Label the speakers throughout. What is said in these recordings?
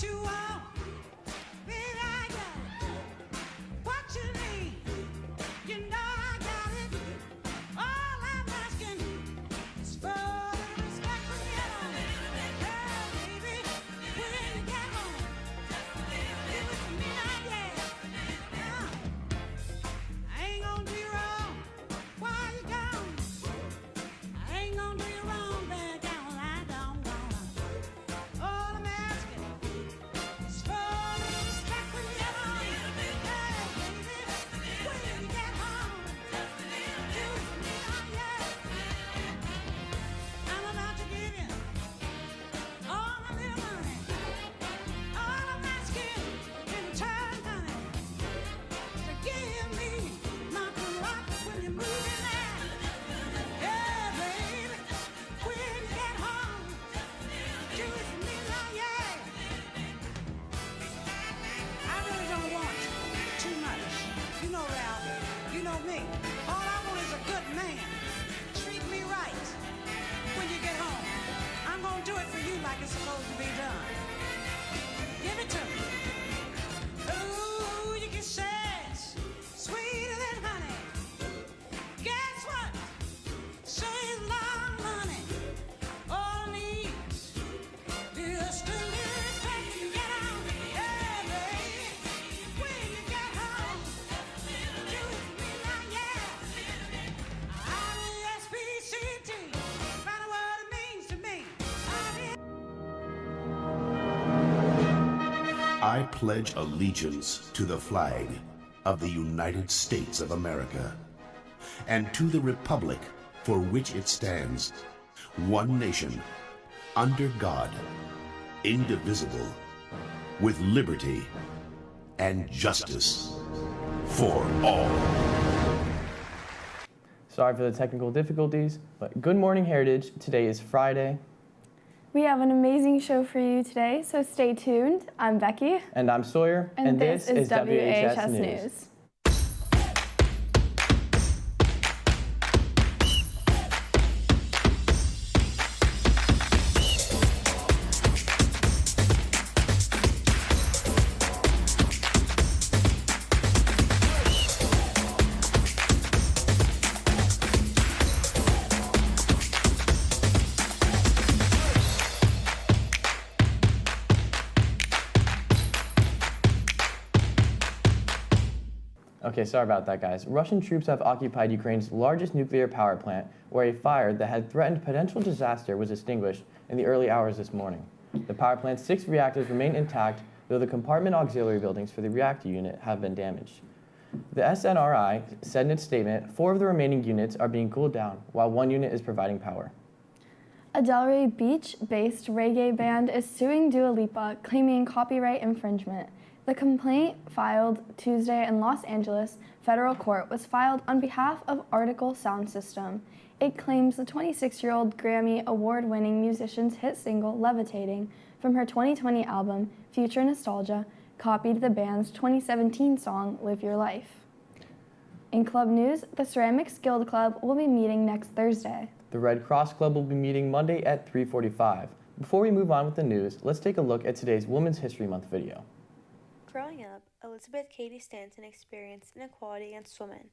Speaker 1: you want, baby, I got it. What you need, you know I got it. All I'm asking is for the respect from you. Girl, baby, when you get home, give it to me now, yeah. I ain't gonna do you wrong while you gone. I ain't gonna do you wrong, baby, down I don't wanna. All I'm asking is for the respect from you. Hey, baby, when you get home, give it to me now, yeah. I'm about to give you all my little money. All I'm asking in return, honey, is to give me my rock when you move in there. Yeah, baby, when you get home, do it for me now, yeah. I really don't want too much. You know, Ralph, you know me. All I want is a good man. Treat me right when you get home. I'm gonna do it for you like it's supposed to be done. Give it to me. Ooh, you can say it's sweeter than honey. Guess what? Say it's long money. All I need is to respect and get on. Yeah, baby. When you get home, do it for me now, yeah. R-E-S-P-C-T. Find out what it means to me.
Speaker 2: I pledge allegiance to the flag of the United States of America and to the republic for which it stands, one nation, under God, indivisible, with liberty and justice for all.
Speaker 3: Sorry for the technical difficulties, but good morning, Heritage. Today is Friday,
Speaker 4: We have an amazing show for you today, so stay tuned. I'm Becky.
Speaker 3: and I'm Sawyer,
Speaker 4: And this is WAHS News.
Speaker 3: Okay, sorry about that, guys. Russian troops have occupied Ukraine's largest nuclear power plant, where a fire that had threatened potential disaster was extinguished in the early hours this morning. The power plant's 6 reactors remain intact, though the compartment auxiliary buildings for the reactor unit have been damaged. The SNRI said in its statement, 4 of the remaining units are being cooled down, while 1 unit is providing power.
Speaker 4: A Delray Beach-based reggae band is suing Dua Lipa, claiming copyright infringement. The complaint, filed Tuesday in Los Angeles federal court, was filed on behalf of Article Sound System. It claims the 26-year-old Grammy award-winning musician's hit single, Levitating, from her 2020 album, Future Nostalgia, copied the band's 2017 song, Live Your Life. In club news, the Ceramics Guild Club will be meeting next Thursday.
Speaker 3: The Red Cross Club will be meeting Monday at 3:45. Before we move on with the news, let's take a look at today's Women's History Month video.
Speaker 5: Growing up, Elizabeth Cady Stanton experienced inequality against women,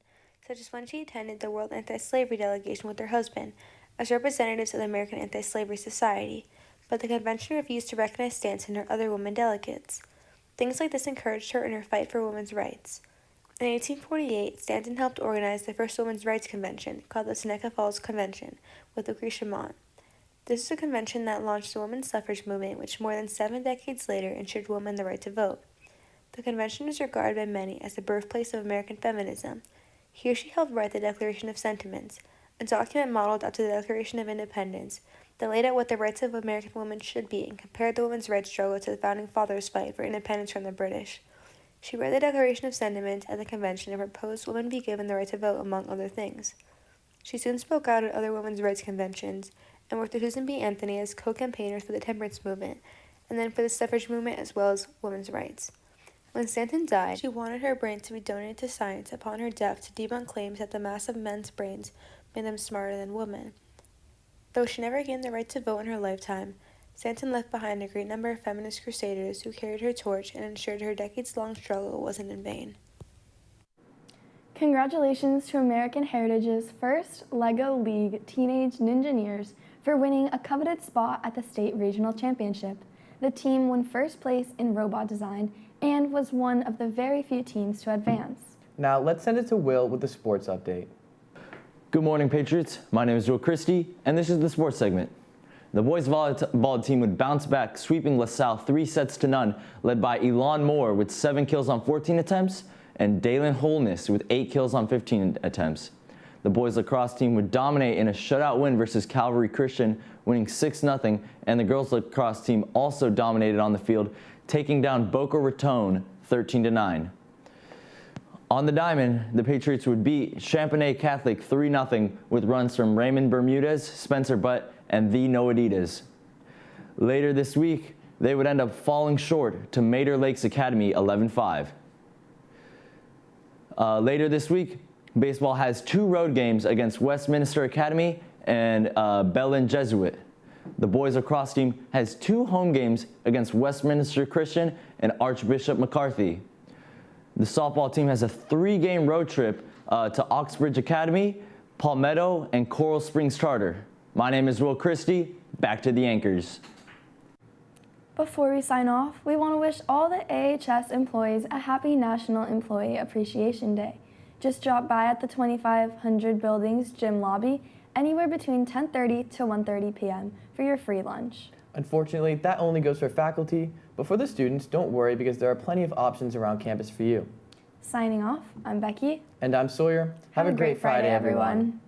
Speaker 5: such as when she attended the World Anti-Slavery Delegation with her husband as representatives of the American Anti-Slavery Society, but the convention refused to recognize Stanton or other women delegates. Things like this encouraged her in her fight for women's rights. In 1848, Stanton helped organize the first women's rights convention, called the Seneca Falls Convention, with Lucretia Mott. This is a convention that launched the women's suffrage movement, which more than 7 decades later ensured women the right to vote. The convention is regarded by many as the birthplace of American feminism. Here she helped write the Declaration of Sentiments, a document modeled after the Declaration of Independence that laid out what the rights of American women should be and compared the women's rights struggle to the Founding Fathers' fight for independence from the British. She read the Declaration of Sentiments at the convention and proposed women be given the right to vote, among other things. She soon spoke out at other women's rights conventions and worked with Susan B. Anthony as co-campaigners for the temperance movement, and then for the suffrage movement as well as women's rights. When Stanton died, she wanted her brain to be donated to science upon her death to debunk claims that the mass of men's brains made them smarter than women. Though she never gained the right to vote in her lifetime, Stanton left behind a great number of feminist crusaders who carried her torch and ensured her decades-long struggle wasn't in vain.
Speaker 4: Congratulations to American Heritage's first LEGO League Teenage Ninjaneers for winning a coveted spot at the state regional championship. The team won first place in robot design and was one of the very few teams to advance.
Speaker 3: Now let's send it to Will with the sports update.
Speaker 6: Good morning, Patriots. My name is Joel Christie, and this is the sports segment. The boys volleyball team would bounce back, sweeping LaSalle 3-0, led by Elon Moore with 7 kills on 14 attempts and Dalen Holness with 8 kills on 15 attempts. The boys lacrosse team would dominate in a shutout win versus Calvary Christian, winning 6-0, and the girls lacrosse team also dominated on the field, taking down Boca Raton 13-9. On the diamond, the Patriots would beat Champagnat Catholic 3-0 with runs from Raymond Bermudez, Spencer Butt, and the Noaditas. Later this week, they would end up falling short to Mater Lakes Academy 11-5. Later this week, baseball has 2 road games against Westminster Academy and Bellin Jesuit. The boys lacrosse team has 2 home games against Westminster Christian and Archbishop McCarthy. The softball team has a 3-game road trip to Oxbridge Academy, Palmetto, and Coral Springs Charter. My name is Will Christie. Back to the anchors.
Speaker 4: Before we sign off, we want to wish all the AHS employees a happy National Employee Appreciation Day. Just drop by at the 2500 Buildings gym lobby anywhere between 10:30 to 1:30 p.m. for your free lunch.
Speaker 3: Unfortunately, that only goes for faculty, but for the students, don't worry because there are plenty of options around campus for you.
Speaker 4: Signing off, I'm Becky.
Speaker 3: And I'm Sawyer. Have a great Friday, everyone.